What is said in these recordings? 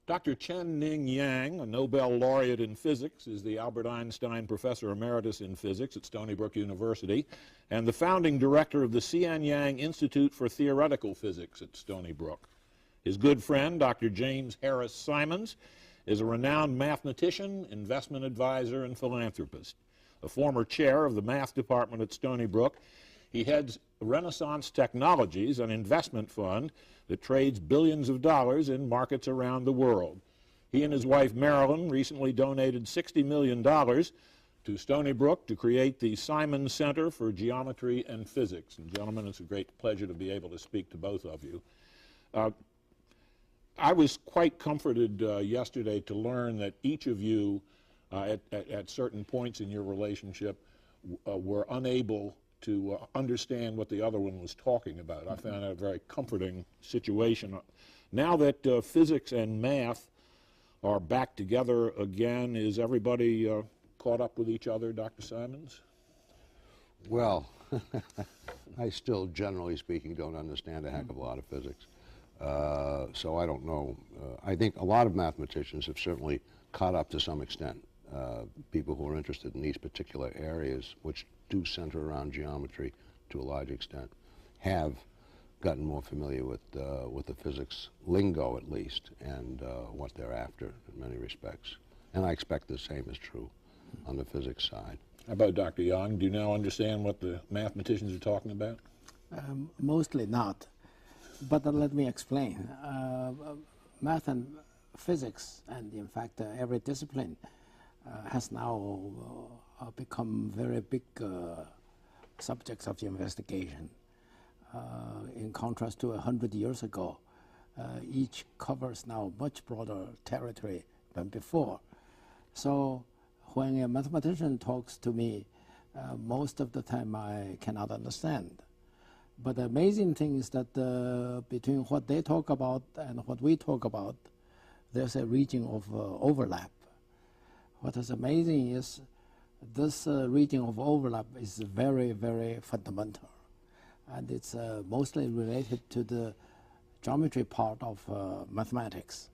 Dr. Chen-Ning Yang, a Nobel laureate in physics, is the Albert Einstein Professor Emeritus in Physics at Stony Brook University and the founding director of the C.N. Yang Institute for Theoretical Physics at Stony Brook. His good friend, Dr. James Harris Simons, is a renowned mathematician, investment advisor, and philanthropist. A former chair of the math department at Stony Brook, he heads Renaissance Technologies, an investment fund that trades billions of dollars in markets around the world. He and his wife Marilyn recently donated $60 million to Stony Brook to create the Simons Center for Geometry and Physics. And gentlemen, it's a great pleasure to be able to speak to both of you. I was quite comforted yesterday to learn that each of you at certain points in your relationship were unable to understand what the other one was talking about. I found that a very comforting situation. Now that physics and math are back together again, is everybody caught up with each other, Dr. Simons? Well, I still, generally speaking, don't understand a heck of a lot of physics. So I don't know. I think a lot of mathematicians have certainly caught up to some extent. People who are interested in these particular areas, which do center around geometry to a large extent, have gotten more familiar with the physics lingo, at least, and what they're after in many respects. And I expect the same is true on the physics side. How about Dr. Yang? Do you now understand what the mathematicians are talking about? Mostly not. But let me explain. Math and physics, and in fact every discipline, has now become very big subjects of investigation. In contrast to 100 years ago, each covers now much broader territory than before. So when a mathematician talks to me, most of the time I cannot understand. But the amazing thing is that between what they talk about and what we talk about, there's a region of overlap. What is amazing is this region of overlap is very, very fundamental. And it's mostly related to the geometry part of mathematics.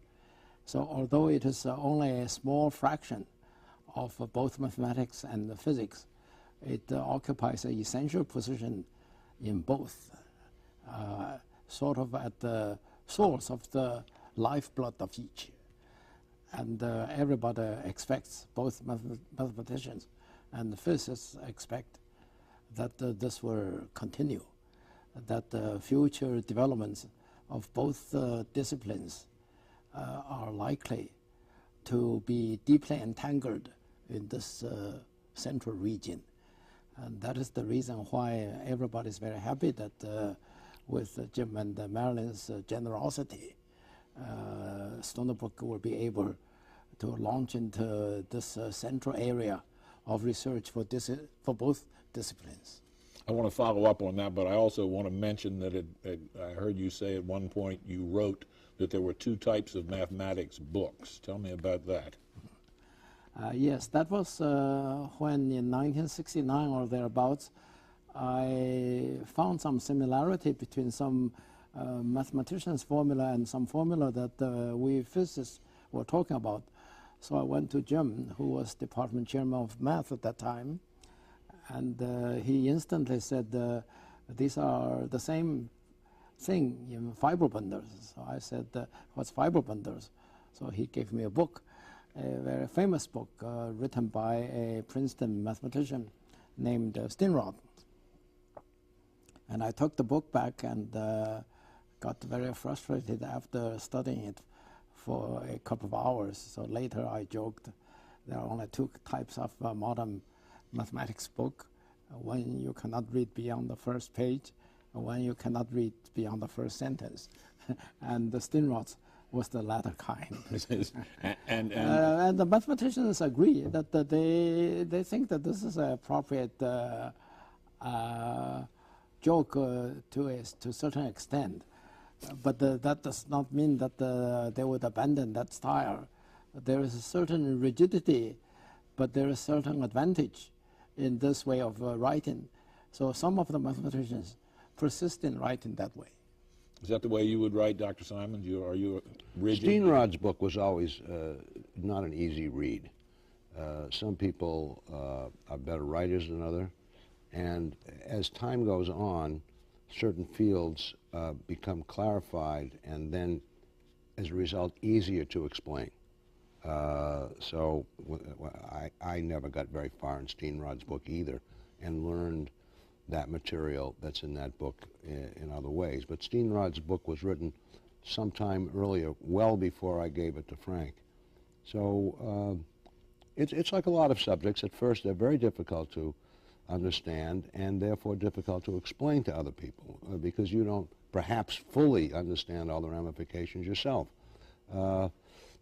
So although it is only a small fraction of both mathematics and physics, it occupies an essential position in both, sort of at the source of the lifeblood of each. And everybody expects, both mathematicians and physicists expect that this will continue, that the future developments of both disciplines are likely to be deeply entangled in this central region. And that is the reason why everybody is very happy that with Jim and Marilyn's generosity, Stony Brook will be able to launch into this central area of research for both disciplines. I want to follow up on that, but I also want to mention that I heard you say at one point you wrote that there were two types of mathematics books. Tell me about that. Yes, that was when in 1969 or thereabouts, I found some similarity between some mathematicians' formula and some formula that we physicists were talking about. So I went to Jim, who was department chairman of math at that time, and he instantly said, these are the same thing in fiber bundles. So I said, what's fiber bundles? So he gave me a book, a very famous book written by a Princeton mathematician named Steenrod. And I took the book back and got very frustrated after studying it for a couple of hours. So later I joked there are only two types of modern mathematics book. One you cannot read beyond the first page, and one you cannot read beyond the first sentence. And the Steenrod's was the latter kind. And the mathematicians agree that they think that this is an appropriate joke to a certain extent. But that does not mean that they would abandon that style. There is a certain rigidity, but there is certain advantage in this way of writing. So some of the mathematicians persist in writing that way. Is that the way you would write, Dr. Simons? Are you rigid? Steenrod's book was always not an easy read. Some people are better writers than others, and as time goes on, certain fields become clarified and then, as a result, easier to explain. So I never got very far in Steenrod's book either, and learned that material that's in that book in other ways. But Steenrod's book was written sometime earlier, well before I gave it to Frank. So it's like a lot of subjects. At first, they're very difficult to understand and therefore difficult to explain to other people because you don't perhaps fully understand all the ramifications yourself.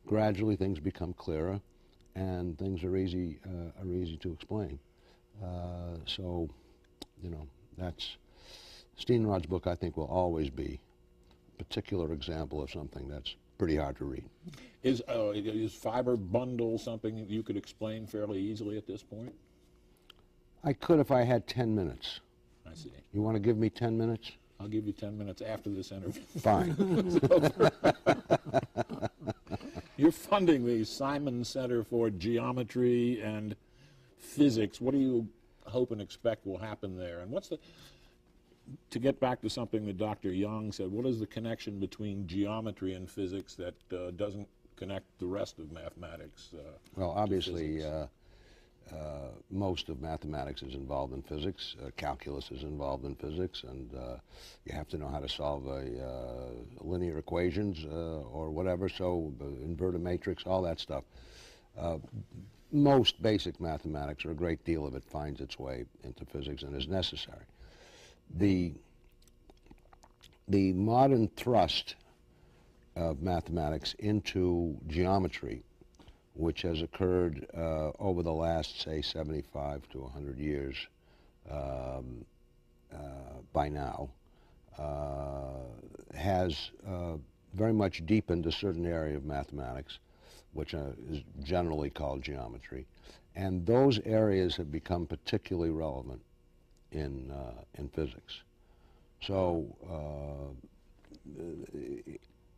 Gradually, things become clearer, and things are easy to explain. So, you know, that's Steenrod's book. I think will always be a particular example of something that's pretty hard to read. Is fiber bundle something that you could explain fairly easily at this point? I could if I had 10 minutes. I see. You want to give me 10 minutes? I'll give you 10 minutes after this interview. Fine. You're funding the Simon Center for Geometry and Physics. What do you hope and expect will happen there? And to get back to something that Dr. Young said, what is the connection between geometry and physics that doesn't connect the rest of mathematics? Well, obviously, most of mathematics is involved in physics. Calculus is involved in physics, and you have to know how to solve linear equations or whatever, so inverted matrix, all that stuff. Most basic mathematics, or a great deal of it, finds its way into physics and is necessary. The modern thrust of mathematics into geometry, which has occurred over the last, say, 75 to 100 years by now, has very much deepened a certain area of mathematics, which is generally called geometry. And those areas have become particularly relevant in physics. So,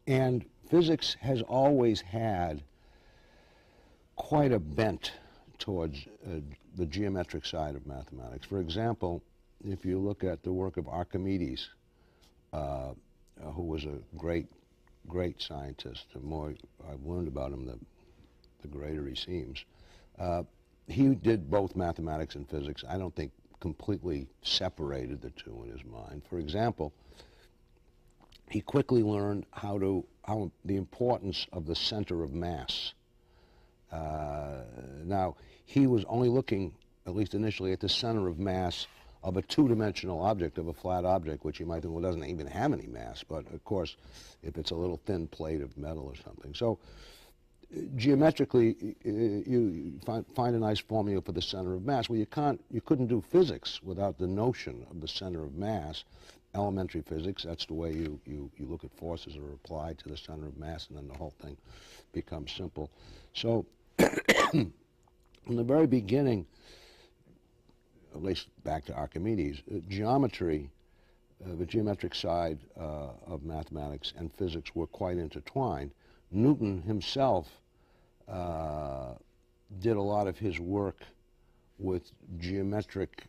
and physics has always had quite a bent towards the geometric side of mathematics. For example, if you look at the work of Archimedes, who was a great scientist, the more I've learned about him, the greater he seems. He did both mathematics and physics. I don't think completely separated the two in his mind. For example, he quickly learned how the importance of the center of mass. Now, he was only looking, at least initially, at the center of mass of a two-dimensional object, of a flat object, which you might think, well, doesn't even have any mass. But, of course, if it's a little thin plate of metal or something. So, geometrically, you find a nice formula for the center of mass. Well, you couldn't do physics without the notion of the center of mass. Elementary physics, that's the way you look at forces that are applied to the center of mass, and then the whole thing becomes simple. So, from the very beginning, at least back to Archimedes, geometry, the geometric side of mathematics and physics were quite intertwined. Newton himself did a lot of his work with geometric,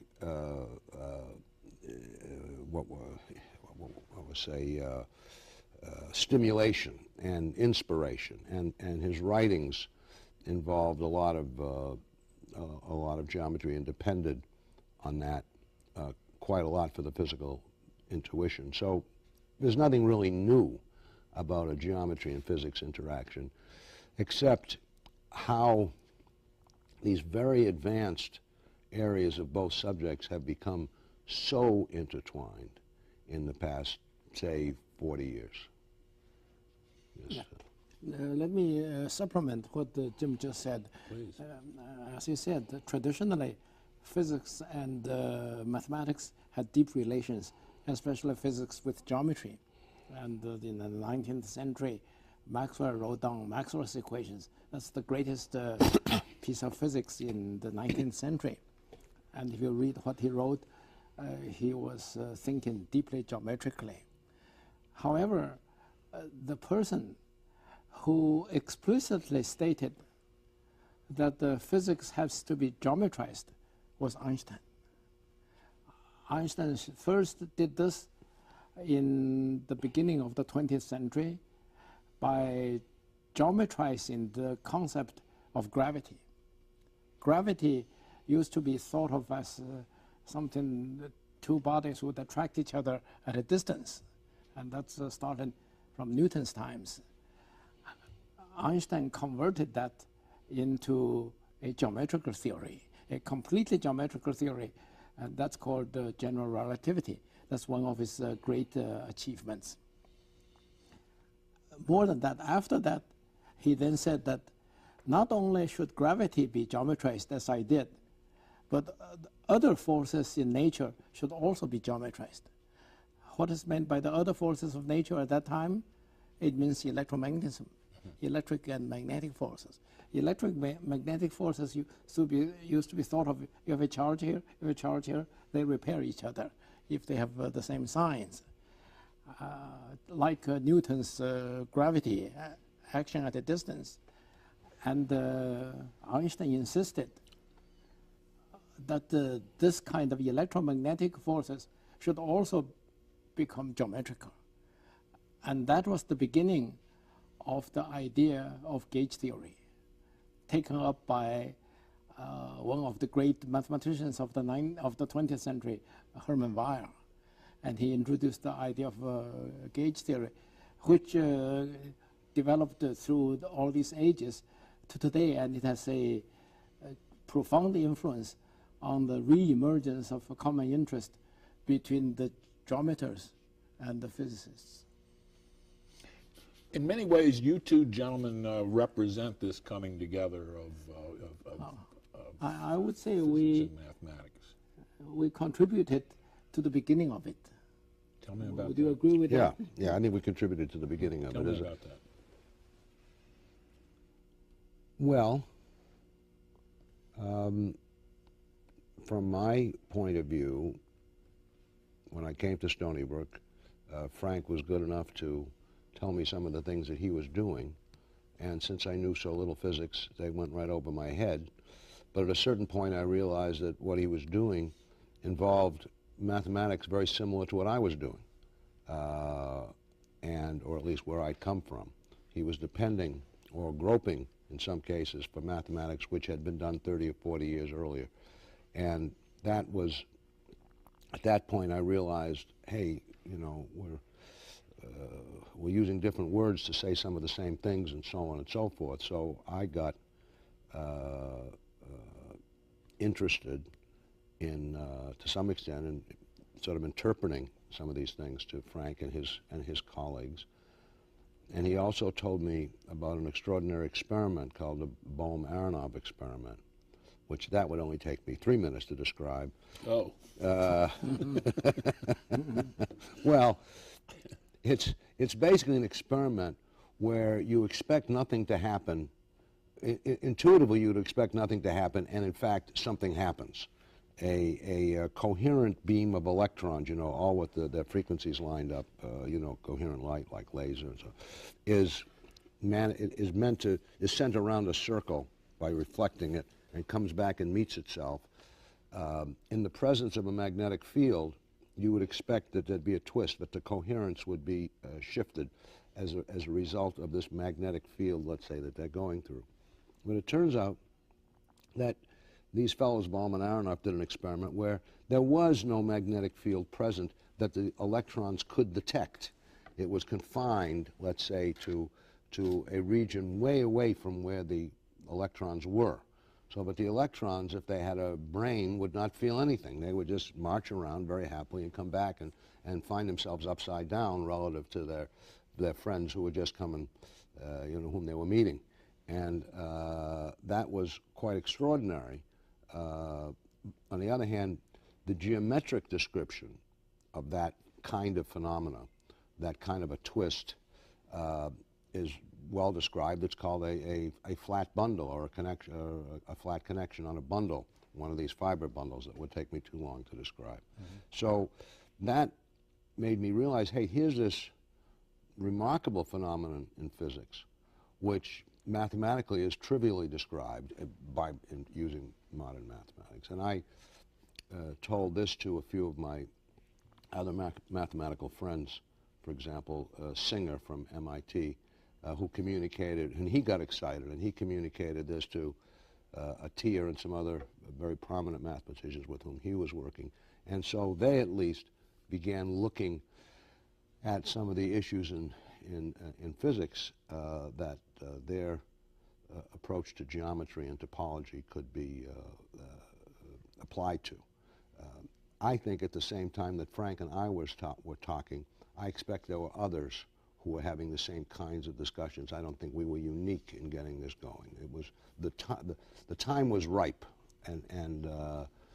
stimulation and inspiration, and his writings involved a lot of geometry and depended on that quite a lot for the physical intuition. So there's nothing really new about a geometry and physics interaction, except how these very advanced areas of both subjects have become so intertwined in the past, say, 40 years. Yes. Yeah. Let me supplement what Jim just said. Please. As you said, traditionally, physics and mathematics had deep relations, especially physics with geometry. And in the 19th century, Maxwell wrote down Maxwell's equations. That's the greatest piece of physics in the 19th century. And if you read what he wrote, he was thinking deeply geometrically. However, the person who explicitly stated that the physics has to be geometrized was Einstein. Einstein first did this in the beginning of the 20th century by geometrizing the concept of gravity. Gravity used to be thought of as something that two bodies would attract each other at a distance, and that's started from Newton's times. Einstein converted that into a geometrical theory, a completely geometrical theory, and that's called general relativity. That's one of his great achievements. More than that, after that, he then said that not only should gravity be geometrized, as I did, but other forces in nature should also be geometrized. What is meant by the other forces of nature at that time? It means electromagnetism, electric and magnetic forces. Magnetic forces used to be thought of, you have a charge here, you have a charge here, they repair each other if they have the same signs. Like Newton's gravity, action at a distance. And Einstein insisted that this kind of electromagnetic forces should also become geometrical. And that was the beginning of the idea of gauge theory, taken up by one of the great mathematicians of the 20th century, Hermann Weyl. And he introduced the idea of gauge theory, which developed through all these ages to today, and it has a profound influence on the re-emergence of a common interest between the geometers and the physicists. In many ways, you two gentlemen represent this coming together of I would say physics and mathematics. we contributed to the beginning of it. Tell me about Would that. you agree with that? Yeah, I think we contributed to the beginning of Tell it. me about that. Well, from my point of view, when I came to Stony Brook, Frank was good enough to tell me some of the things that he was doing, and since I knew so little physics, they went right over my head. But at a certain point, I realized that what he was doing involved mathematics very similar to what I was doing, or at least where I'd come from. He was depending or groping, in some cases, for mathematics which had been done 30 or 40 years earlier. And that was, at that point, I realized, hey, you know, we're using different words to say some of the same things and so on and so forth. So I got interested in, to some extent, in sort of interpreting some of these things to Frank and his colleagues. And he also told me about an extraordinary experiment called the Bohm-Aharonov experiment, which that would only take me 3 minutes to describe. Oh. Well, it's basically an experiment where you expect nothing to happen. Intuitively, you'd expect nothing to happen, and in fact, something happens. A coherent beam of electrons, you know, all with their frequencies lined up, you know, coherent light like laser and so, is sent around a circle by reflecting it and comes back and meets itself. In the presence of a magnetic field, you would expect that there'd be a twist, but the coherence would be shifted as a result of this magnetic field, let's say, that they're going through. But it turns out that these fellows, Bohm and Aharonov, did an experiment where there was no magnetic field present that the electrons could detect. It was confined, let's say, to a region way away from where the electrons were. So, but the electrons, if they had a brain, would not feel anything. They would just march around very happily and come back and find themselves upside down relative to their friends who were just coming, you know, whom they were meeting. And that was quite extraordinary. On the other hand, the geometric description of that kind of phenomena, that kind of a twist, is well described. It's called a flat bundle, or a flat connection on a bundle, one of these fiber bundles that would take me too long to describe. Mm-hmm. So that made me realize, hey, here's this remarkable phenomenon in physics, which mathematically is trivially described using modern mathematics. And I told this to a few of my other mathematical friends, for example, Singer from MIT, who communicated, and he got excited, and he communicated this to Atiyah and some other very prominent mathematicians with whom he was working. And so they at least began looking at some of the issues in physics that their approach to geometry and topology could be applied to. I think at the same time that Frank and I were talking, I expect there were others who were having the same kinds of discussions. I don't think we were unique in getting this going. It was the time was ripe, and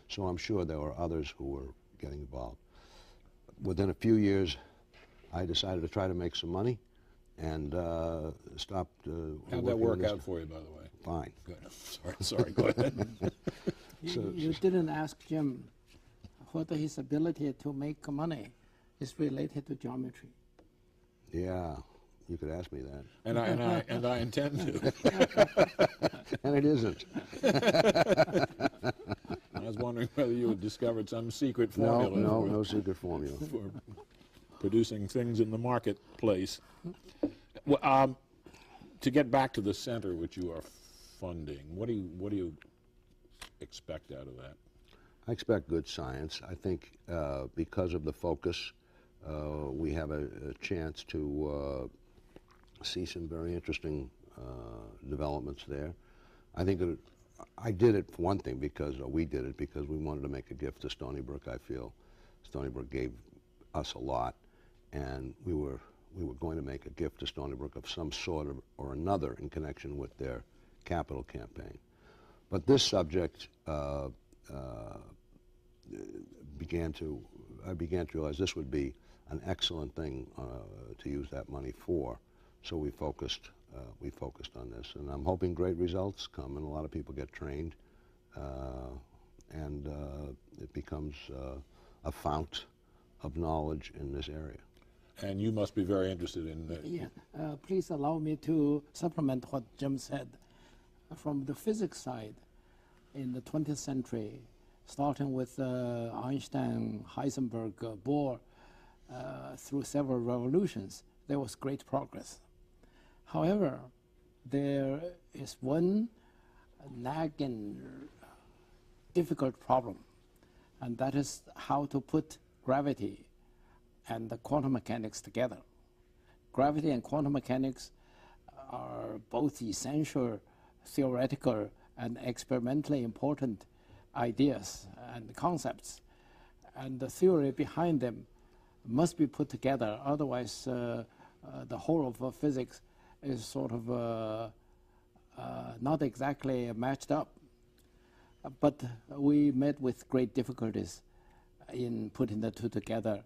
so I'm sure there were others who were getting involved. Within a few years, I decided to try to make some money, and stopped. How'd that work out for you, by the way? Fine. Good. Sorry. Go ahead. You didn't ask Jim whether his ability to make money is related to geometry. Yeah, you could ask me that. And I intend to. And it isn't. I was wondering whether you had discovered some secret formula. No secret formula for producing things in the marketplace. Well, to get back to the center which you are funding, what do you expect out of that? I expect good science. I think because of the focus, we have a chance to see some very interesting developments there. I think I did it for one thing we did it because we wanted to make a gift to Stony Brook. I feel Stony Brook gave us a lot, and we were going to make a gift to Stony Brook of some sort or another in connection with their capital campaign. But this subject I began to realize this would be an excellent thing to use that money for. So we focused on this, and I'm hoping great results come, and a lot of people get trained, and it becomes a fount of knowledge in this area. And you must be very interested in that. Yeah, please allow me to supplement what Jim said. From the physics side, in the 20th century, starting with Einstein, Heisenberg, Bohr, through several revolutions, there was great progress. However, there is one nagging, difficult problem, and that is how to put gravity and the quantum mechanics together. Gravity and quantum mechanics are both essential theoretical and experimentally important ideas and concepts, and the theory behind them must be put together, otherwise the whole of physics is sort of not exactly matched up. But we met with great difficulties in putting the two together,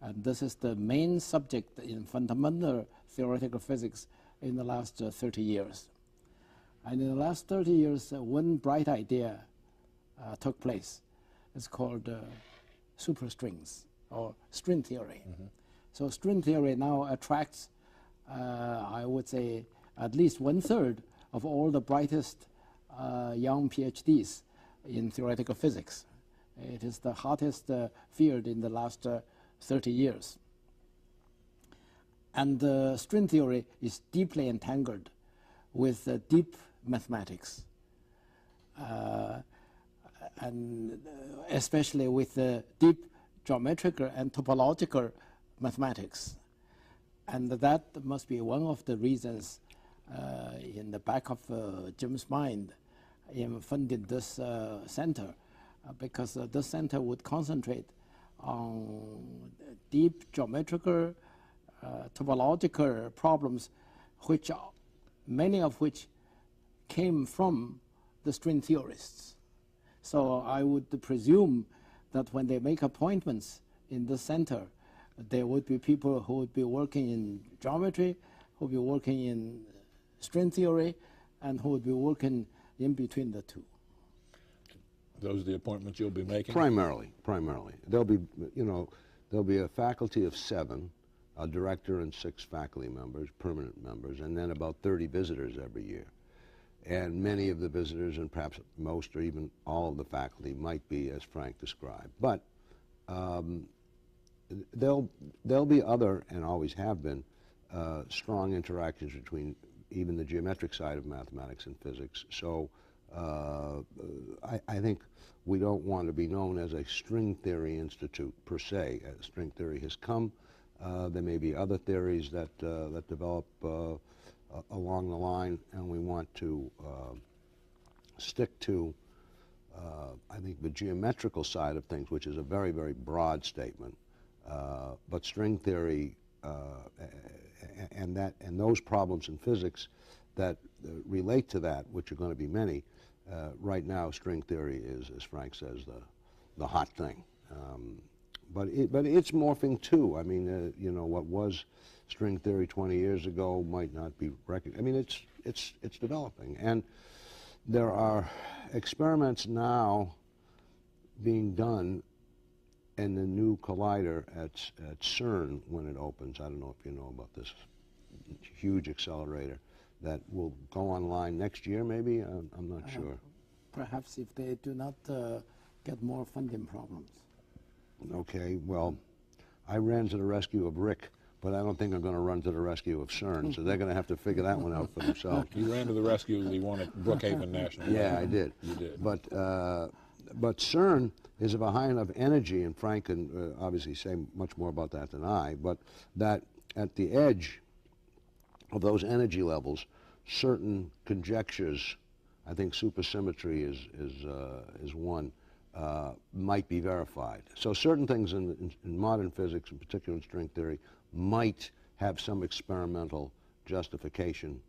and this is the main subject in fundamental theoretical physics in the last 30 years. And in the last 30 years, one bright idea took place. It's called superstrings, or string theory. Mm-hmm. So string theory now attracts, I would say, at least 1/3 of all the brightest young PhDs in theoretical physics. It is the hottest field in the last 30 years. And string theory is deeply entangled with deep mathematics, and especially with deep geometrical and topological mathematics. And that must be one of the reasons in the back of Jim's mind in funding this center, because this center would concentrate on deep geometrical, topological problems, which many of which came from the string theorists. So I would presume that when they make appointments in the center, there would be people who would be working in geometry, who would be working in string theory, and who would be working in between the two. Those are the appointments you'll be making? Primarily. There'll be a faculty of 7 a director and 6 faculty members, permanent members, and then about 30 visitors every year. And many of the visitors, and perhaps most or even all of the faculty, might be as Frank described. But there'll be other, and always have been, strong interactions between even the geometric side of mathematics and physics. So I think we don't want to be known as a string theory institute per se. String theory has come. There may be other theories that develop along the line, and we want to stick to, I think, the geometrical side of things, which is a very, very broad statement. But string theory and those problems in physics that relate to that, which are going to be many, right now string theory is, as Frank says, the hot thing. But it's morphing too. I mean, you know, what was string theory 20 years ago might not be recognized. I mean, it's developing, and there are experiments now being done in the new collider at CERN when it opens. I don't know if you know about this huge accelerator that will go online next year, maybe. I'm not sure. Perhaps if they do not get more funding problems. Okay, well, I ran to the rescue of Rick, but I don't think I'm going to run to the rescue of CERN, so they're going to have to figure that one out for themselves. You ran to the rescue of the one at Brookhaven National. Yeah, I did. You did. But CERN is of a high enough energy, and Frank can obviously say much more about that than I, but that at the edge of those energy levels, certain conjectures, I think supersymmetry is one, might be verified. So certain things in modern physics, in particular in string theory, might have some experimental justification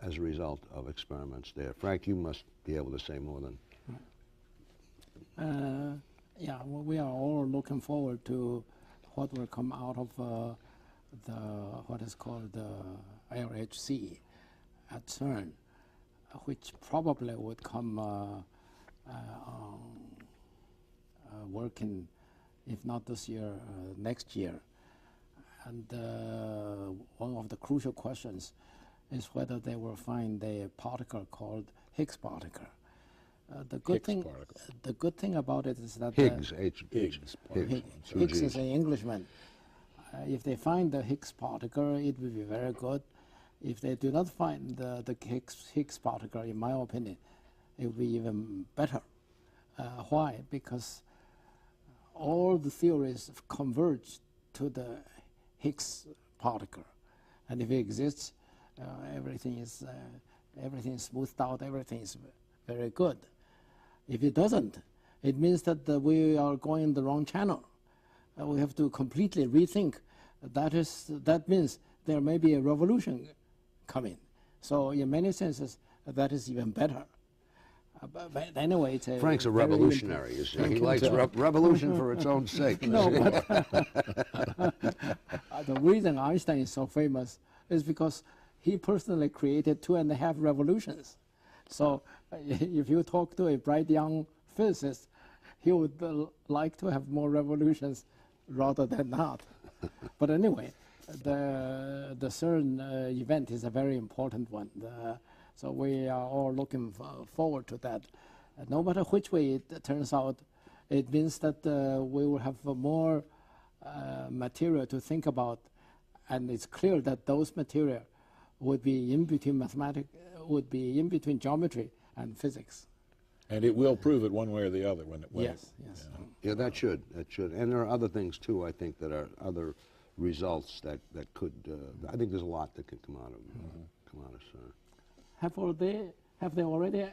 as a result of experiments there. Frank, you must be able to say more than... Yeah, well, we are all looking forward to what will come out of what is called the LHC at CERN, which probably would come working, if not this year, next year. And one of the crucial questions is whether they will find a particle called Higgs particle. The good thing about it is that Higgs, Higgs is an Englishman. If they find the Higgs particle, it will be very good. If they do not find the Higgs particle, in my opinion, it will be even better. Why? Because all the theories converge to the Higgs particle, and if it exists, everything is smoothed out. Everything is very good. If it doesn't, it means that we are going the wrong channel. We have to completely rethink. That means there may be a revolution coming. So in many senses, that is even better. But anyway, it's Frank's a revolutionary. You see. He likes revolution for its own sake. No, but the reason Einstein is so famous is because he personally created 2.5 revolutions. So if you talk to a bright young physicist, he would like to have more revolutions rather than not. But anyway, the CERN event is a very important one. So we are all looking forward to that. No matter which way it turns out, it means that we will have more material to think about, and it's clear that those material would be in between mathematics, would be in between geometry and physics. And it will prove it one way or the other when it will. Yes. Yeah, that should. And there are other things too, I think, that are other results that could, I think there's a lot that could come out of CERN. Have they already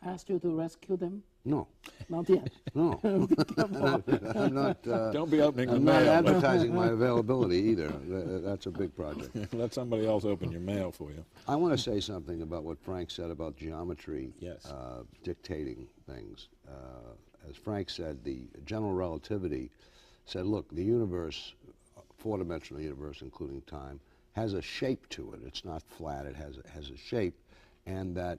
asked you to rescue them? No. Not yet. No. I'm not. Don't be opening the I'm mail. not advertising my availability either. That's a big project. Let somebody else open your mail for you. I want to say something about what Frank said about geometry dictating things. As Frank said, the general relativity said, look, the universe, four-dimensional universe, including time, has a shape to it. It's not flat. It has a shape. And that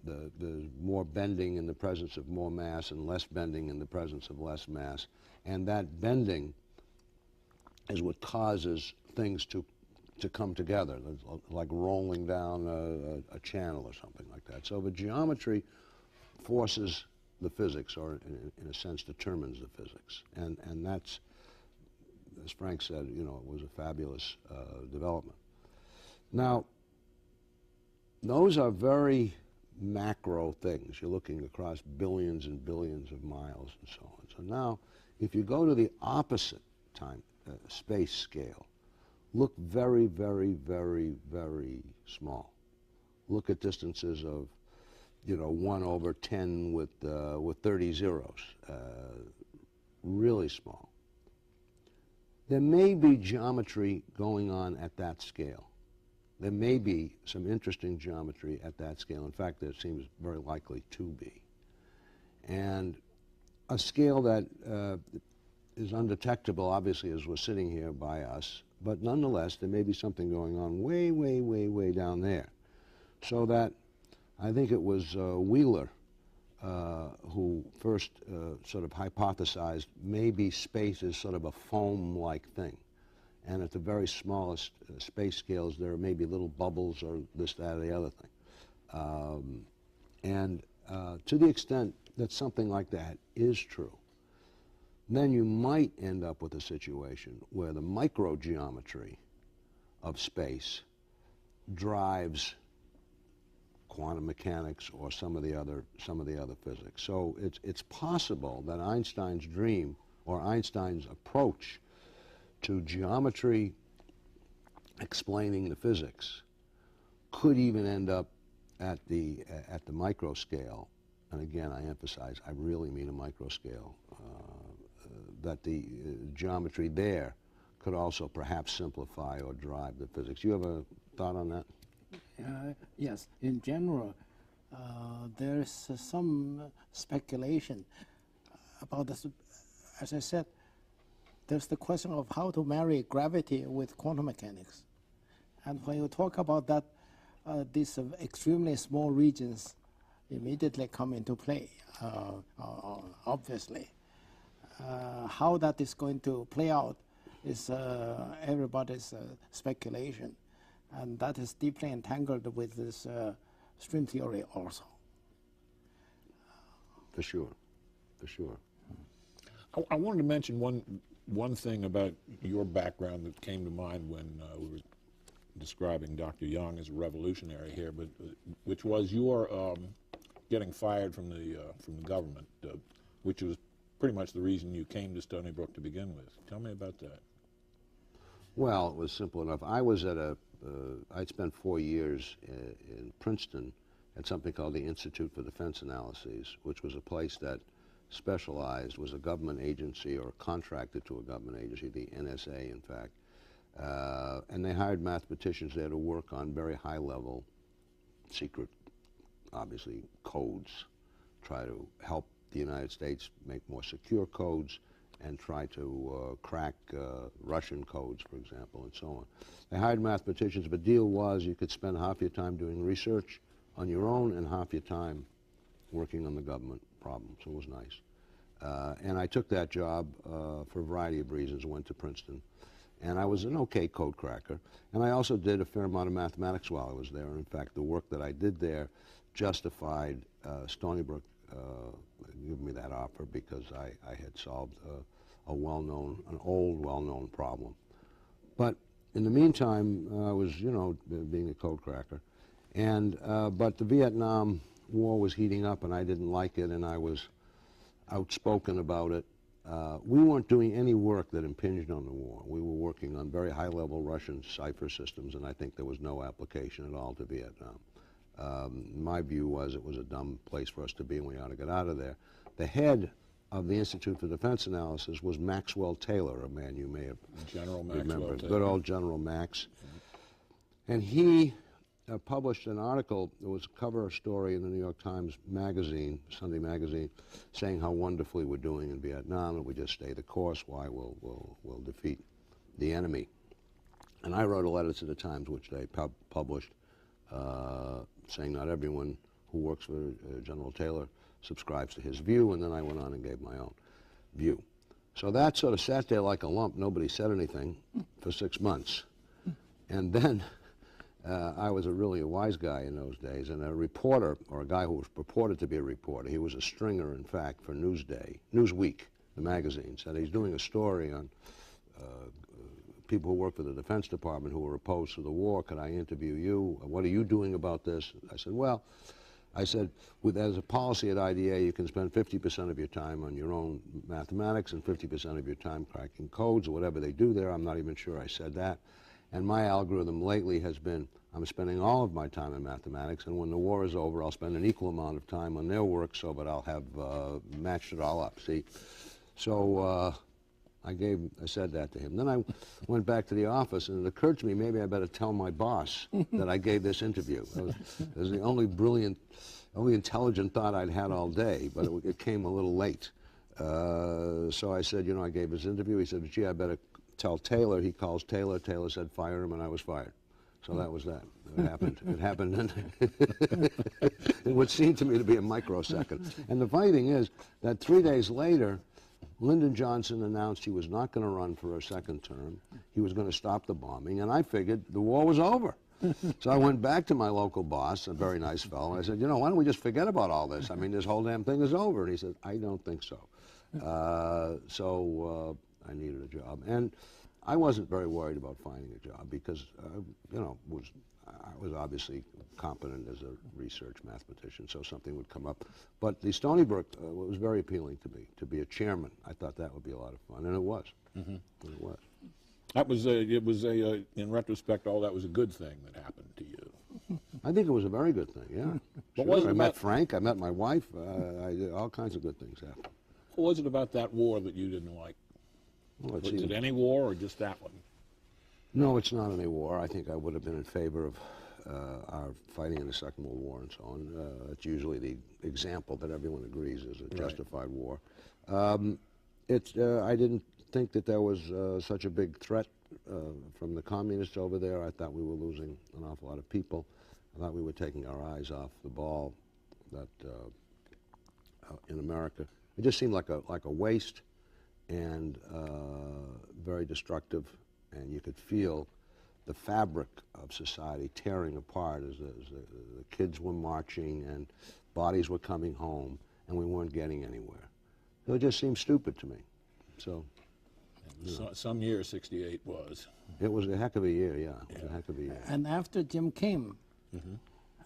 there's more bending in the presence of more mass and less bending in the presence of less mass. And that bending is what causes things to come together, like rolling down a channel or something like that. So the geometry forces the physics, or in a sense determines the physics. And that's, as Frank said, you know, it was a fabulous development. Now, those are very macro things. You're looking across billions and billions of miles and so on. So now, if you go to the opposite time, space scale, look very, very, very, very small. Look at distances of, you know, 1/10 with 30 zeros, really small. There may be geometry going on at that scale. There may be some interesting geometry at that scale. In fact, there seems very likely to be. And a scale that is undetectable, obviously, as we're sitting here by us, but nonetheless, there may be something going on way, way, way, way down there. So that I think it was Wheeler who first sort of hypothesized maybe space is sort of a foam-like thing. And at the very smallest space scales, there are maybe little bubbles or this, that, or the other thing. To the extent that something like that is true, then you might end up with a situation where the microgeometry of space drives quantum mechanics or some of the other physics. So it's possible that Einstein's dream, or Einstein's approach to geometry explaining the physics, could even end up at the micro scale. And again, I emphasize, I really mean a micro scale. That the geometry there could also perhaps simplify or drive the physics. You have a thought on that? Yes, in general, there's some speculation about this. As I said, there's the question of how to marry gravity with quantum mechanics. And when you talk about that, these extremely small regions immediately come into play, obviously. How that is going to play out is everybody's speculation. And that is deeply entangled with this string theory also. For sure, for sure. I wanted to mention one thing about your background that came to mind when we were describing Dr. Young as a revolutionary here, but which was your getting fired from the government, which was pretty much the reason you came to Stony Brook to begin with. Tell me about that. Well, it was simple enough. I was at I'd spent 4 years in Princeton at something called the Institute for Defense Analyses, which was a place that specialized, was a government agency or contracted to a government agency, the NSA, in fact. And they hired mathematicians there to work on very high-level, secret, obviously, codes, try to help the United States make more secure codes and try to crack Russian codes, for example, and so on. They hired mathematicians, but the deal was you could spend half your time doing research on your own and half your time working on the government problem, so it was nice. And I took that job for a variety of reasons, went to Princeton. And I was an okay code cracker. And I also did a fair amount of mathematics while I was there. And in fact, the work that I did there justified Stony Brook giving me that offer because I had solved an old well-known problem. But in the meantime, I was, you know, being a code cracker. And, but the Vietnam War was heating up and I didn't like it and I was outspoken about it. We weren't doing any work that impinged on the war. We were working on very high-level Russian cipher systems, and I think there was no application at all to Vietnam. My view was it was a dumb place for us to be, and we ought to get out of there. The head of the Institute for Defense Analysis was Maxwell Taylor, a man you may have remembered. Good old General Max. And he published an article, it was a cover story in the New York Times magazine, Sunday magazine, saying how wonderfully we're doing in Vietnam, and we just stay the course, why we'll defeat the enemy. And I wrote a letter to the Times, which they published, saying not everyone who works for General Taylor subscribes to his view, and then I went on and gave my own view. So that sort of sat there like a lump. Nobody said anything for 6 months. And then I was really a wise guy in those days, and a reporter, or a guy who was purported to be a reporter, he was a stringer, in fact, for Newsweek, the magazine, said he's doing a story on people who work for the Defense Department who were opposed to the war. Could I interview you? What are you doing about this? I said, well, as a policy at IDA, you can spend 50% of your time on your own mathematics and 50% of your time cracking codes or whatever they do there. I'm not even sure I said that. And my algorithm lately has been, I'm spending all of my time in mathematics, and when the war is over, I'll spend an equal amount of time on their work so that I'll have matched it all up, see? So I said that to him. Then I went back to the office, and it occurred to me maybe I better tell my boss that I gave this interview. It was the only intelligent thought I'd had all day, but it came a little late. So I said, you know, I gave this interview. He said, gee, I better tell Taylor. He calls Taylor. Taylor said, fire him, and I was fired. So that was that. It happened. It happened in what seemed to me to be a microsecond. And the funny thing is that 3 days later, Lyndon Johnson announced he was not going to run for a second term. He was going to stop the bombing, and I figured the war was over. So I went back to my local boss, a very nice fellow, and I said, you know, why don't we just forget about all this? I mean, this whole damn thing is over. And he said, I don't think so. I needed a job. And I wasn't very worried about finding a job because, you know, I was obviously competent as a research mathematician, so something would come up. But the Stony Brook was very appealing to me, to be a chairman. I thought that would be a lot of fun, and it was. Mm-hmm. It was. In retrospect, all that was a good thing that happened to you. I think it was a very good thing, yeah. Sure. I met Frank, I met my wife, all kinds of good things happened. What was it about that war that you didn't like? Well, was it any war or just that one? No, it's not any war. I think I would have been in favor of our fighting in the Second World War and so on. It's usually the example that everyone agrees is a justified war. I didn't think that there was such a big threat from the communists over there. I thought we were losing an awful lot of people. I thought we were taking our eyes off the ball that in America. It just seemed like a waste and very destructive, and you could feel the fabric of society tearing apart as the kids were marching and bodies were coming home, and we weren't getting anywhere. So it just seemed stupid to me. So, some year '68 was. It was a heck of a year, yeah. It was a heck of a year. And after Jim came,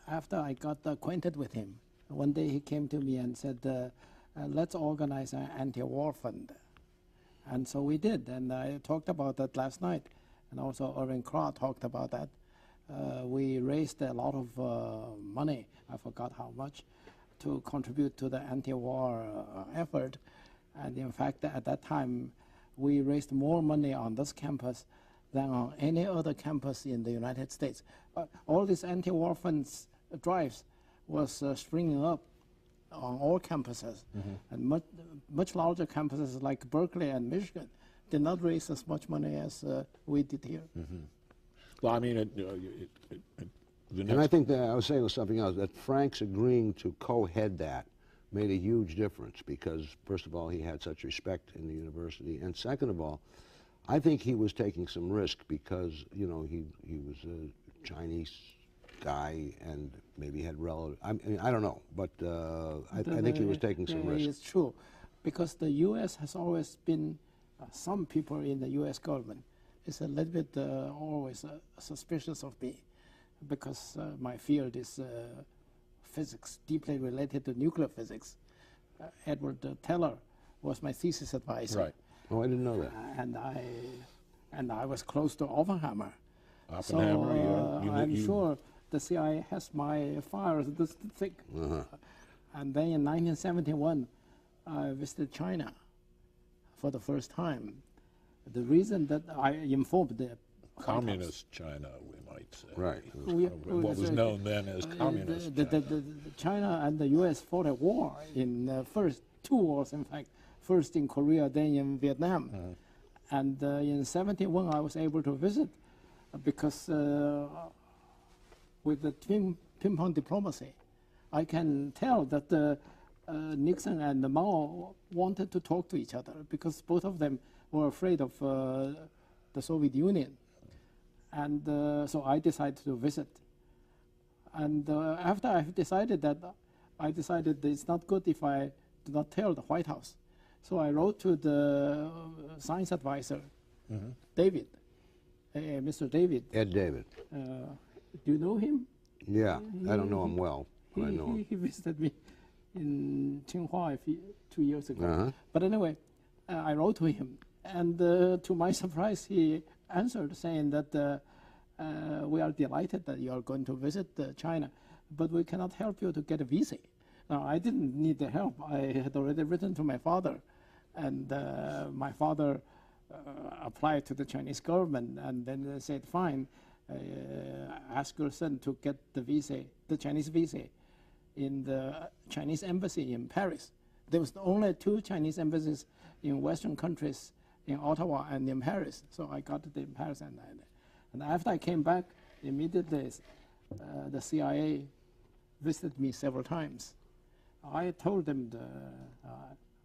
after I got acquainted with him, one day he came to me and said, let's organize an anti-war fund. And so we did, and I talked about that last night, and also Irving Krah talked about that. We raised a lot of money, I forgot how much, to contribute to the anti-war effort. And in fact, at that time, we raised more money on this campus than on any other campus in the United States. All these anti-war funds drives was springing up on all campuses, and much larger campuses like Berkeley and Michigan did not raise as much money as we did here. Well, I mean, and I think that I was saying something else, that Frank's agreeing to co-head that made a huge difference because, first of all, he had such respect in the university, and second of all, I think he was taking some risk because, you know, he was a Chinese guy and maybe had relative. I mean, I don't know, but I think he was taking some risk. It's true, because the U.S. has always been, some people in the U.S. government is a little bit always suspicious of me, because my field is physics, deeply related to nuclear physics. Edward Teller was my thesis advisor. Right. Oh, I didn't know that. And I was close to Oppenheimer. Oppenheimer, so I'm sure the CIA has my files this thick. And then in 1971, I visited China for the first time. The reason that I informed the Communist China, we might say. Right. What was known then as Communist China. China and the U.S. fought a war in first 2 wars, in fact. First in Korea, then in Vietnam. And in '71, I was able to visit because with the ping-pong diplomacy, I can tell that Nixon and Mao wanted to talk to each other because both of them were afraid of the Soviet Union. And so I decided to visit. And after I decided that, it's not good if I do not tell the White House. So I wrote to the science advisor, David, Mr. David. Ed David. Do you know him? Yeah, I don't know him well. But I know him. He visited me in Tsinghua 2 years ago. But anyway, I wrote to him. And to my surprise, he answered saying that we are delighted that you are going to visit China, but we cannot help you to get a visa. Now, I didn't need the help. I had already written to my father, and my father applied to the Chinese government, and then they said, fine, ask your son to get the visa, the Chinese visa, in the Chinese embassy in Paris. There was only 2 Chinese embassies in Western countries, in Ottawa and in Paris. So I got it in Paris, and after I came back, immediately the CIA visited me several times. I told them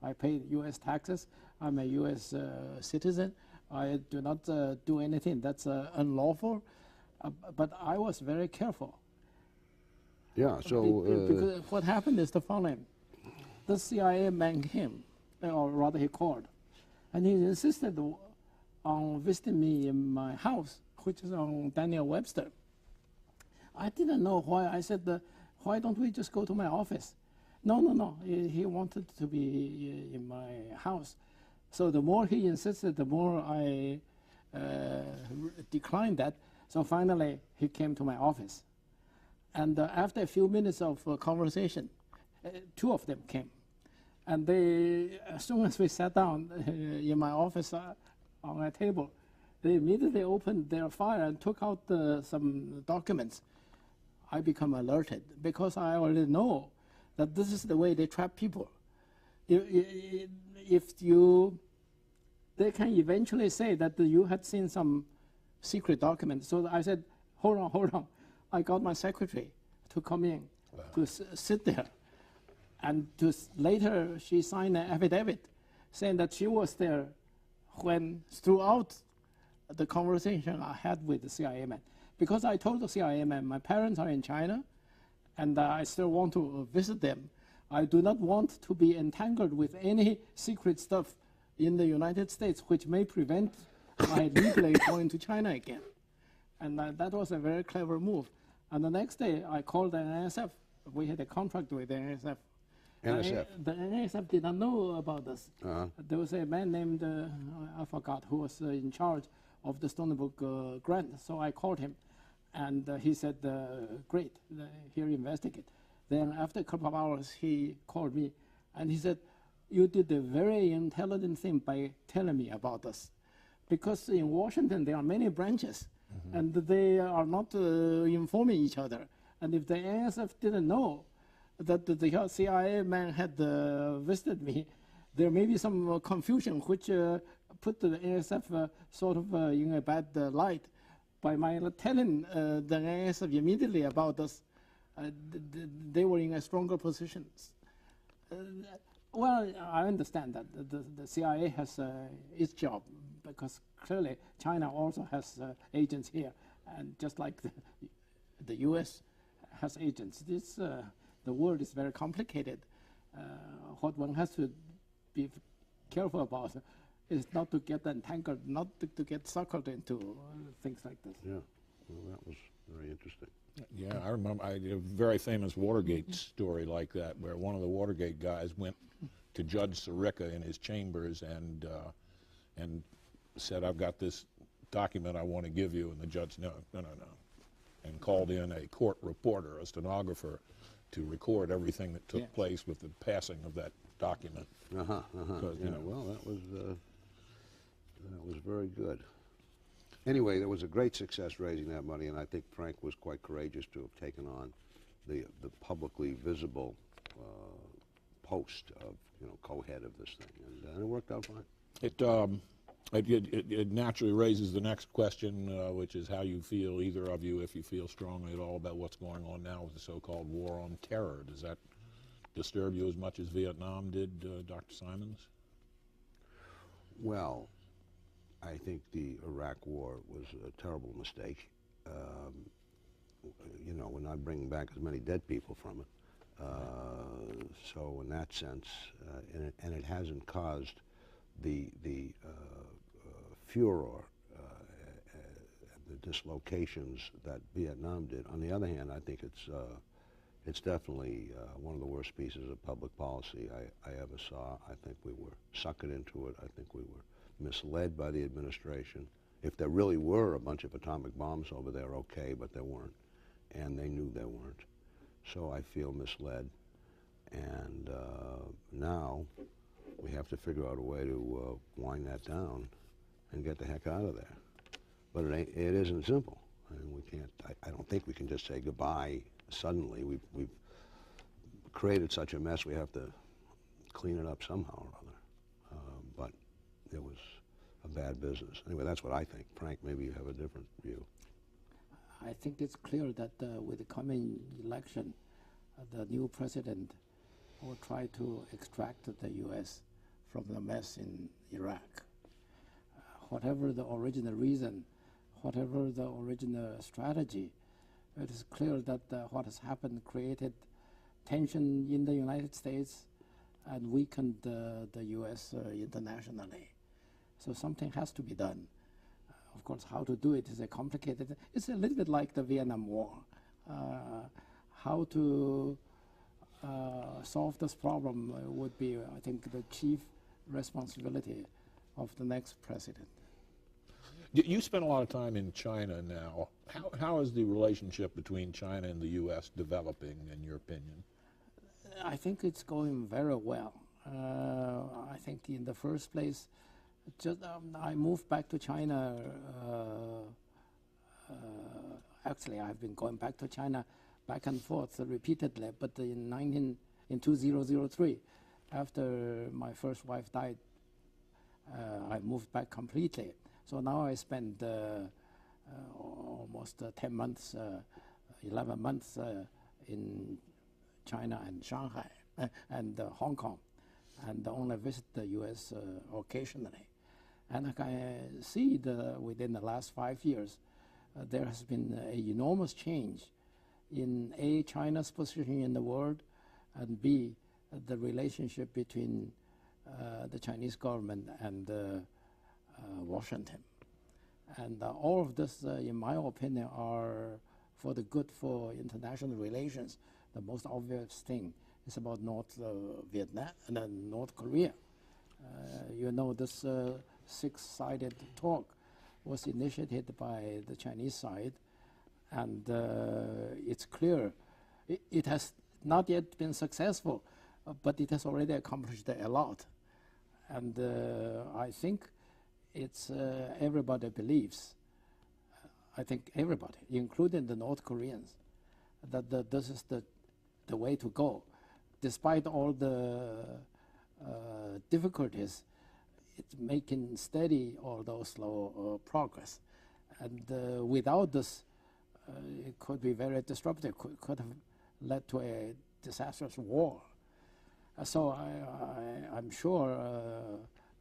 I pay U.S. taxes. I'm a U.S. citizen. I do not do anything that's unlawful. But I was very careful. Yeah, so... because what happened is the following. The CIA man came, or rather he called, and he insisted on visiting me in my house, which is on Daniel Webster. I didn't know why. I said, why don't we just go to my office? No. He wanted to be in my house. So the more he insisted, the more I declined that. So finally, he came to my office. And after a few minutes of conversation, 2 of them came. And they, as soon as we sat down in my office on a table, they immediately opened their file and took out some documents. I become alerted because I already know that this is the way they trap people. They can eventually say that you had seen some secret document. So I said, hold on. I got my secretary to come in, to sit there. And later she signed an affidavit saying that she was there when throughout the conversation I had with the CIA man. Because I told the CIA man, my parents are in China, and I still want to visit them. I do not want to be entangled with any secret stuff in the United States which may prevent my legally going to China again. And that was a very clever move. And the next day, I called the NSF. We had a contract with the NSF. The NSF did not know about this. There was a man named, I forgot, who was in charge of the Stony Brook grant. So I called him, and he said, great, here investigate. Then after a couple of hours, he called me, and he said, you did a very intelligent thing by telling me about this. Because in Washington, there are many branches, and they are not informing each other. And if the NSF didn't know that the CIA man had visited me, there may be some confusion which put the NSF sort of in a bad light. By my telling the NSF immediately about this, they were in a stronger position. Well, I understand that the CIA has its job, because clearly China also has agents here, and just like the U.S. has agents. The world is very complicated. What one has to be careful about is not to get entangled, not to get suckered into things like this. Yeah, well, that was very interesting. Yeah, I remember I did a very famous Watergate story like that, where one of the Watergate guys went to Judge Sirica in his chambers and said, I've got this document I want to give you, and the judge, no, and called in a court reporter, a stenographer, to record everything that took place with the passing of that document. Yeah, well, that was very good. Anyway, there was a great success raising that money, and I think Frank was quite courageous to have taken on the publicly visible post of, co-head of this thing, and it worked out fine. It naturally raises the next question, which is how you feel, either of you, if you feel strongly at all about what's going on now with the so-called war on terror. Does disturb you as much as Vietnam did, Dr. Simons? Well, I think the Iraq War was a terrible mistake. You know, we're not bringing back as many dead people from it. So in that sense, and it hasn't caused the furor, the dislocations that Vietnam did. On the other hand, I think it's definitely one of the worst pieces of public policy I ever saw. I think we were suckered into it. I think we were misled by the administration. If there really were a bunch of atomic bombs over there, okay, but there weren't, and they knew there weren't. So I feel misled, and now we have to figure out a way to wind that down and get the heck out of there. But it isn't simple. I mean, we can't. I don't think we can just say goodbye suddenly. We've created such a mess. We have to clean it up somehow or other. But it was a bad business. Anyway, that's what I think. Frank, maybe you have a different view. I think it's clear that with the coming election, the new president will try to extract the U.S. from the mess in Iraq. Whatever the original reason, whatever the original strategy, it is clear that what has happened created tension in the United States and weakened the U.S. Internationally. So something has to be done. Of course, how to do it is a complicated. It's a little bit like the Vietnam War. How to solve this problem would be, I think, the chief responsibility of the next president. You spend a lot of time in China now. How is the relationship between China and the U.S. developing, in your opinion? I think it's going very well. I think in the first place, I moved back to China. Actually, I've been going back to China back and forth repeatedly, but in 2003, after my first wife died, I moved back completely. So now I spend almost 10 months, 11 months in China and Shanghai and Hong Kong, and only visit the U.S. occasionally. And I can see within the last 5 years, there has been an enormous change in A, China's position in the world, and B, the relationship between the Chinese government and Washington. And all of this, in my opinion, are for the good for international relations. The most obvious thing is about North Vietnam and North Korea. You know, this six-sided talk was initiated by the Chinese side, and it's clear it has not yet been successful, but it has already accomplished a lot. And I think it's everybody believes, I think everybody, including the North Koreans, that this is the way to go. Despite all the difficulties, it's making steady, although slow, progress. And without this, it could be very disruptive, could have led to a disastrous war. So I'm sure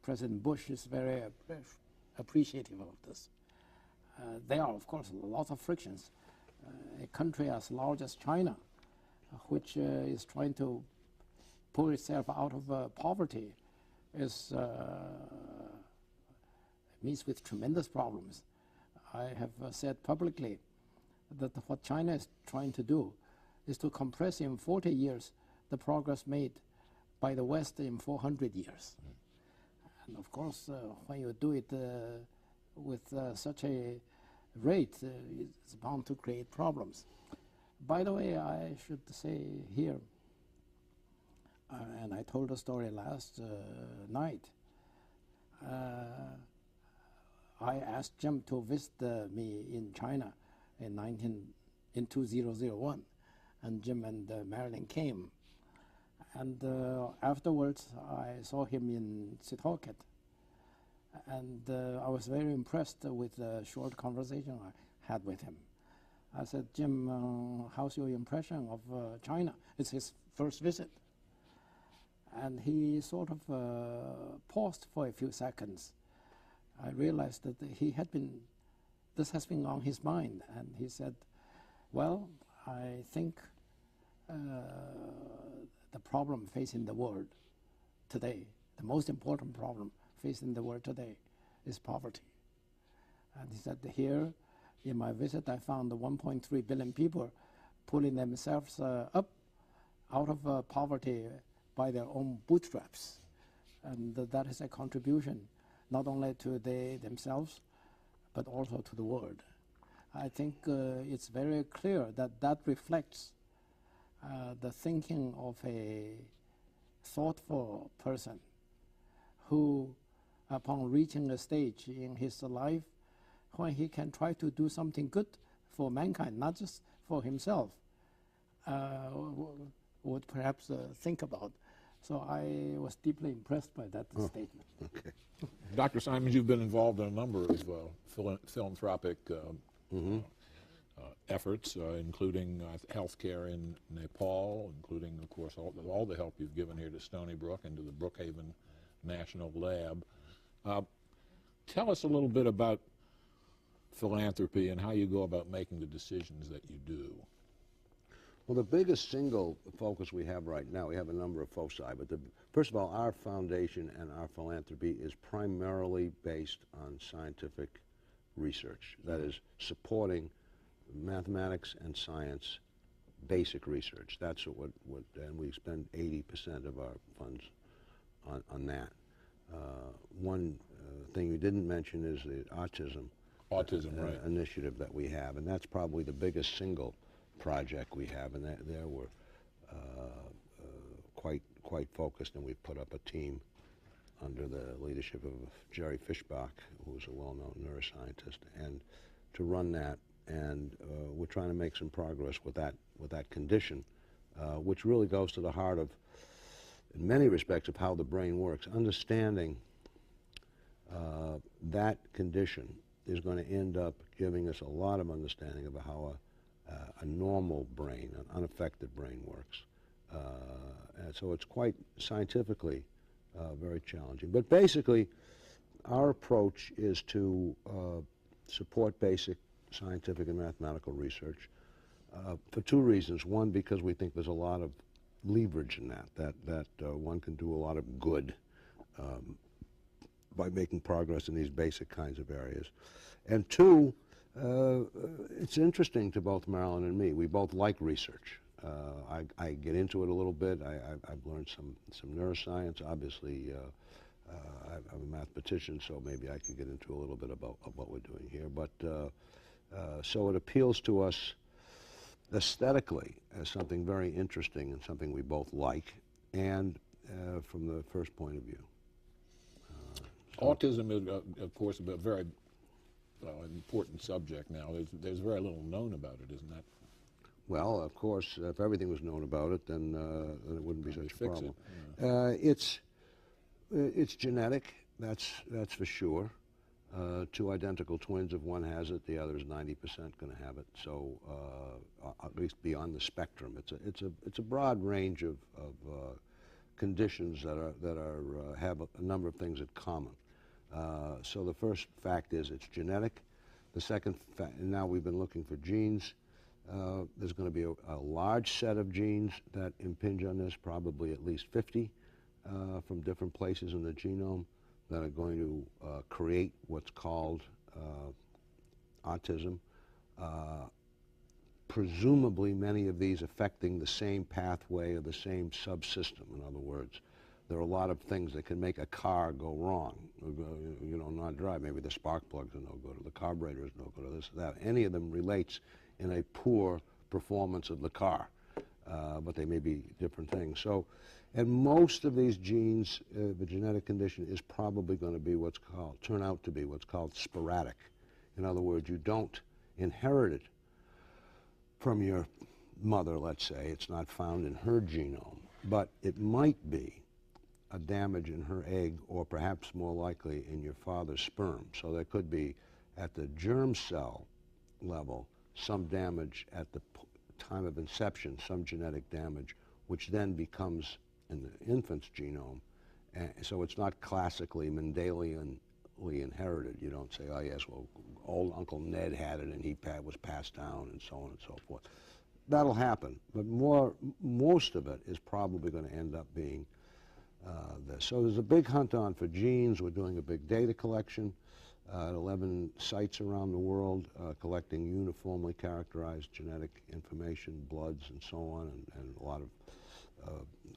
President Bush is very appreciative of this. There are, of course, lots of frictions. A country as large as China, which is trying to pull itself out of poverty, is meets with tremendous problems. I have said publicly that what China is trying to do is to compress in 40 years the progress made by the West in 400 years. And of course, when you do it with such a rate, it's bound to create problems. By the way, I should say here, and I told a story last night, I asked Jim to visit me in China in 2001, and Jim and Marilyn came. And afterwards, I saw him in Setauket, and I was very impressed with the short conversation I had with him. I said, Jim, how's your impression of China? It's his first visit. And he sort of paused for a few seconds. I realized that this has been on his mind, and he said, well, I think the problem facing the world today, the most important problem facing the world today, is poverty. And he said, here in my visit, I found 1.3 billion people pulling themselves up out of poverty by their own bootstraps. And that is a contribution not only to themselves, but also to the world. I think it's very clear that that reflects the thinking of a thoughtful person who, upon reaching a stage in his life when he can try to do something good for mankind, not just for himself, would perhaps think about. So I was deeply impressed by that statement. Okay. Dr. Simons, you've been involved in a number of philanthropic efforts, including healthcare in Nepal, including, of course, all the help you've given here to Stony Brook and to the Brookhaven National Lab. Tell us a little bit about philanthropy and how you go about making the decisions that you do. Well, the biggest single focus we have right now, we have a number of foci, but first of all, our foundation and our philanthropy is primarily based on scientific research. That is, supporting mathematics and science basic research. That's what and we spend 80% of our funds on that. One thing you didn't mention is the autism right. initiative that we have, and that's probably the biggest single project we have, and there we're quite focused, and we've put up a team under the leadership of Jerry Fishbach, who's a well-known neuroscientist, and to run that, and we're trying to make some progress with that condition, which really goes to the heart of, in many respects, of how the brain works. Understanding that condition is going to end up giving us a lot of understanding of how a normal brain, an unaffected brain works. And so it's quite scientifically very challenging. But basically, our approach is to support basic scientific and mathematical research for two reasons. One, because we think there's a lot of leverage in that one can do a lot of good by making progress in these basic kinds of areas. And two, it's interesting to both Marilyn and me. We both like research. I get into it a little bit. I've learned some neuroscience. Obviously, I'm a mathematician, so maybe I could get into a little bit about what we're doing here. But so it appeals to us aesthetically as something very interesting and something we both like, and from the first point of view. Autism is, of course, a very important subject now. There's very little known about it, isn't that? Well, of course, if everything was known about it, then it wouldn't be such a problem. It's genetic, that's for sure. Two identical twins, if one has it, the other is 90% going to have it. So at least beyond the spectrum, it's a broad range of conditions that have a number of things in common. So the first fact is it's genetic. The second fact, and now we've been looking for genes. There's going to be a large set of genes that impinge on this, probably at least 50 from different places in the genome that are going to create what's called autism. Presumably many of these affecting the same pathway or the same subsystem. In other words, there are a lot of things that can make a car go wrong, not drive. Maybe the spark plugs are no good, or the carburetor is no good, or this or that. Any of them relates in a poor performance of the car, but they may be different things. So, and most of these genes, the genetic condition is probably going to be turn out to be what's called sporadic. In other words, you don't inherit it from your mother, let's say. It's not found in her genome, but it might be a damage in her egg, or perhaps more likely in your father's sperm. So there could be, at the germ cell level, some damage at the time of inception, some genetic damage, which then becomes in the infant's genome, and so it's not classically Mendelianly inherited. You don't say, oh yes, well, old Uncle Ned had it and he was passed down and so on and so forth. That'll happen, but most of it is probably going to end up being this. So there's a big hunt on for genes. We're doing a big data collection at 11 sites around the world, collecting uniformly characterized genetic information, bloods and so on, and a lot of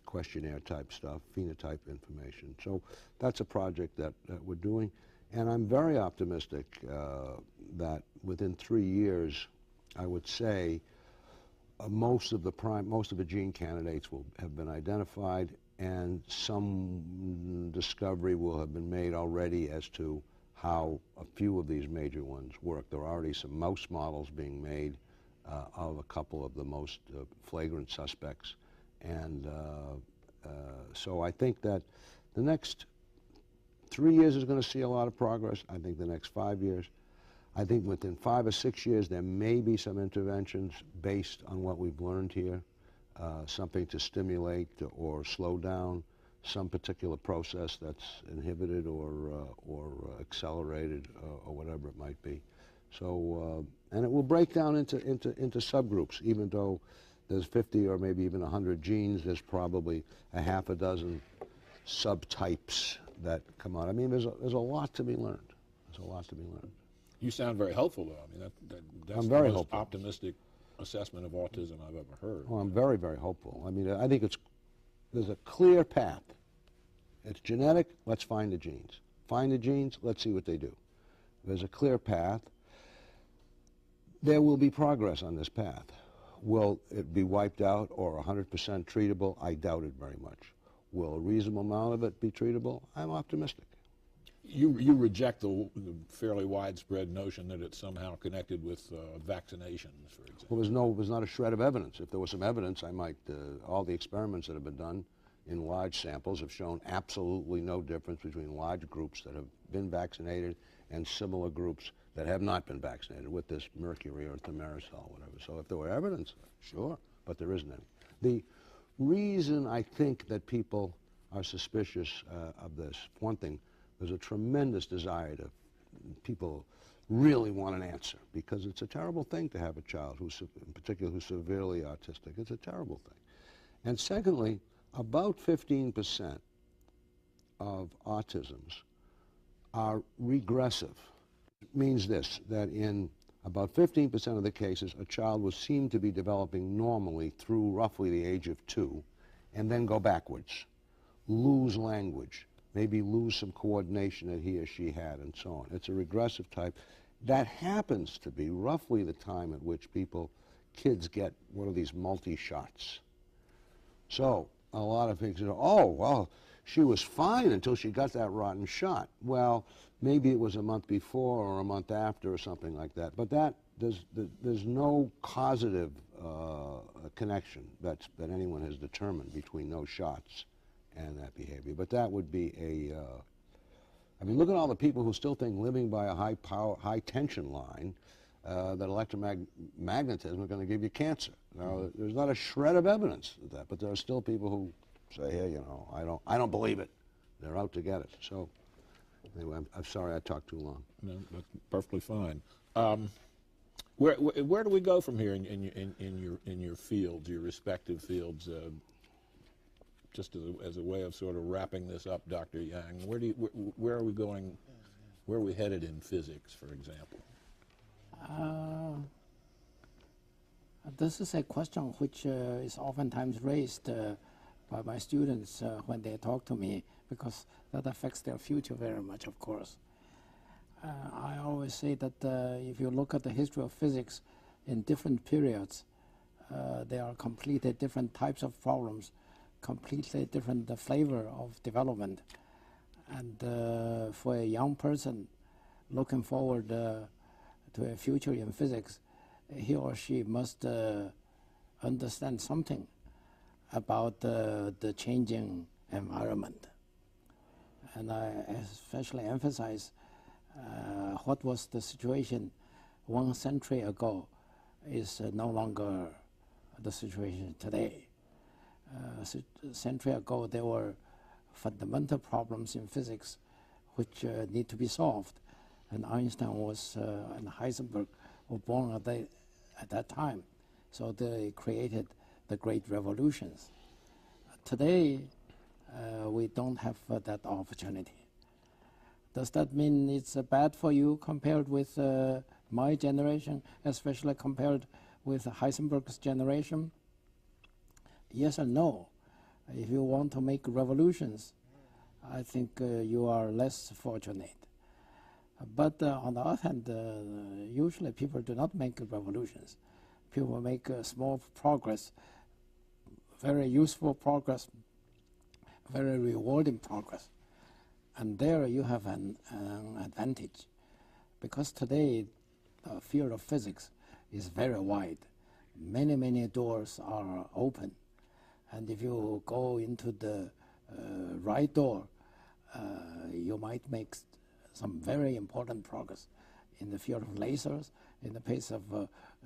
questionnaire type stuff, phenotype information. So that's a project that we're doing. And I'm very optimistic that within 3 years, I would say, most of the gene candidates will have been identified, and some discovery will have been made already as to how a few of these major ones work. There are already some mouse models being made of a couple of the most flagrant suspects. And so I think that the next 3 years is going to see a lot of progress. I think the next 5 years. I think within 5 or 6 years there may be some interventions based on what we've learned here, something to stimulate or slow down some particular process that's inhibited or accelerated or whatever it might be. So, and it will break down into subgroups. Even though there's 50 or maybe even 100 genes, there's probably a half a dozen subtypes that come out. I mean, there's a lot to be learned. There's a lot to be learned. You sound very hopeful, though. I mean, that's I'm very the most hopeful. Optimistic assessment of autism I've ever heard. Well, I'm very, very hopeful. I mean, I think there's a clear path. It's genetic, let's find the genes. Find the genes, let's see what they do. There's a clear path. There will be progress on this path. Will it be wiped out or 100% treatable? I doubt it very much. Will a reasonable amount of it be treatable? I'm optimistic. You reject the fairly widespread notion that it's somehow connected with vaccinations, for example. Well, there's not a shred of evidence. If there was some evidence, I might, all the experiments that have been done in large samples have shown absolutely no difference between large groups that have been vaccinated and similar groups that have not been vaccinated with this mercury or thimerosal or whatever. So if there were evidence, sure, but there isn't any. The reason I think that people are suspicious of this, one thing, there's a tremendous desire to, people really want an answer, because it's a terrible thing to have a child who's, in particular, who's severely autistic. It's a terrible thing. And secondly, about 15% of autisms are regressive. It means this, that in about 15% of the cases, a child will seem to be developing normally through roughly the age of 2, and then go backwards, lose language, maybe lose some coordination that he or she had, and so on. It's a regressive type. That happens to be roughly the time at which kids get one of these multi-shots. So a lot of things, oh, well, she was fine until she got that rotten shot. Well, maybe it was a month before or a month after or something like that. But there's no causative connection that anyone has determined between those shots and that behavior. But that would be I mean, look at all the people who still think living by a high tension line, that electromagnetism is going to give you cancer. Now, there's not a shred of evidence of that, but there are still people who say, hey, you know, I don't believe it. They're out to get it. So, anyway, I'm sorry I talked too long. No, that's perfectly fine. Where do we go from here in your fields, your respective fields? Just as a way of sort of wrapping this up, Dr. Yang, where are we going? Where are we headed in physics, for example? This is a question which is oftentimes raised by my students when they talk to me, because that affects their future very much, of course. I always say that if you look at the history of physics in different periods, there are completely different types of problems, completely different flavor of development. And for a young person looking forward to a future in physics, he or she must understand something about the changing environment. And I especially emphasize what was the situation 1 century ago is no longer the situation today. century ago, there were fundamental problems in physics which need to be solved. And Einstein and Heisenberg were born at that time. So they created the great revolutions. Today, we don't have that opportunity. Does that mean it's bad for you compared with my generation, especially compared with Heisenberg's generation? Yes and no. If you want to make revolutions, I think you are less fortunate. But on the other hand, usually people do not make revolutions. People make small progress, very useful progress, very rewarding progress. And there you have an advantage. Because today, the field of physics is very wide. Many, many doors are open. And if you go into the right door, you might make some very important progress in the field of lasers, in the case of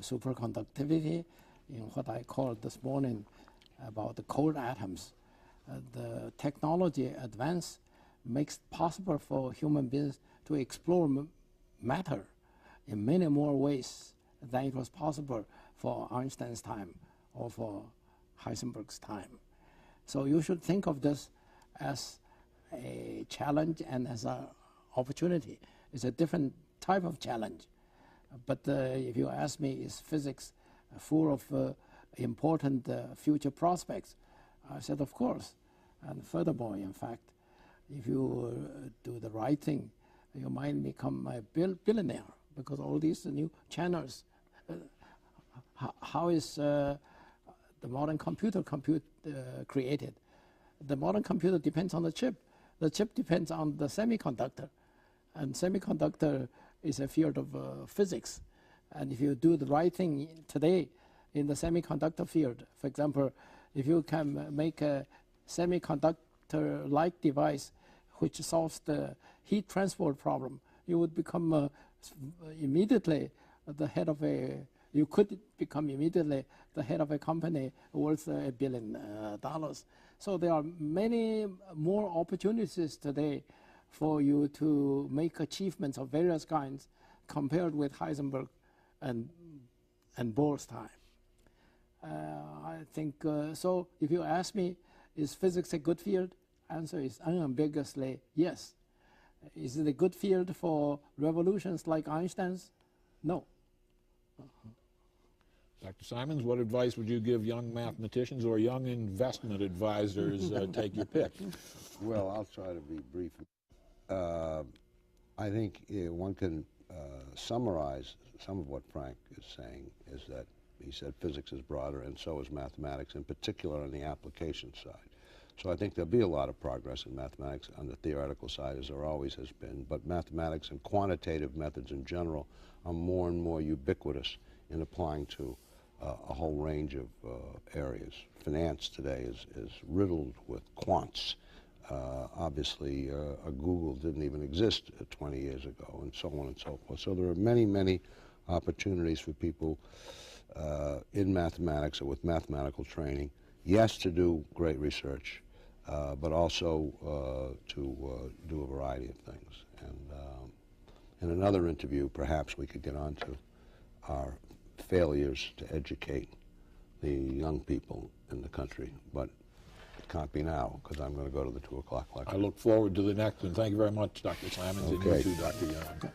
superconductivity, in what I called this morning about the cold atoms. The technology advance makes it possible for human beings to explore matter in many more ways than it was possible for Einstein's time or for Heisenberg's time. So you should think of this as a challenge and as an opportunity. It's a different type of challenge. But if you ask me, is physics full of important future prospects? I said, of course. And furthermore, in fact, if you do the right thing, you might become a billionaire, because all these new channels, how is the modern computer created? The modern computer depends on the chip. The chip depends on the semiconductor. And semiconductor is a field of physics. And if you do the right thing today in the semiconductor field, for example, if you can make a semiconductor-like device which solves the heat transport problem, you would become immediately the head of you could become immediately the head of a company worth $1 billion. So there are many more opportunities today for you to make achievements of various kinds compared with Heisenberg and Bohr's time. I think so. If you ask me, is physics a good field? Answer is unambiguously yes. Is it a good field for revolutions like Einstein's? No. Dr. Simons, what advice would you give young mathematicians or young investment advisors? Take your pick. Well, I'll try to be brief. I think one can summarize some of what Frank is saying, is that he said physics is broader and so is mathematics, in particular on the application side. So I think there'll be a lot of progress in mathematics on the theoretical side, as there always has been, but mathematics and quantitative methods in general are more and more ubiquitous in applying to a whole range of areas. Finance today is riddled with quants. Obviously, Google didn't even exist 20 years ago, and so on and so forth. So there are many, many opportunities for people in mathematics or with mathematical training, yes, to do great research, but also to do a variety of things. And in another interview, perhaps we could get on to our failures to educate the young people in the country, but it can't be now, because I'm going to go to the 2 o'clock lecture. I look forward to the next one. Thank you very much, Dr. Simons, Okay. and you too, Dr. Young.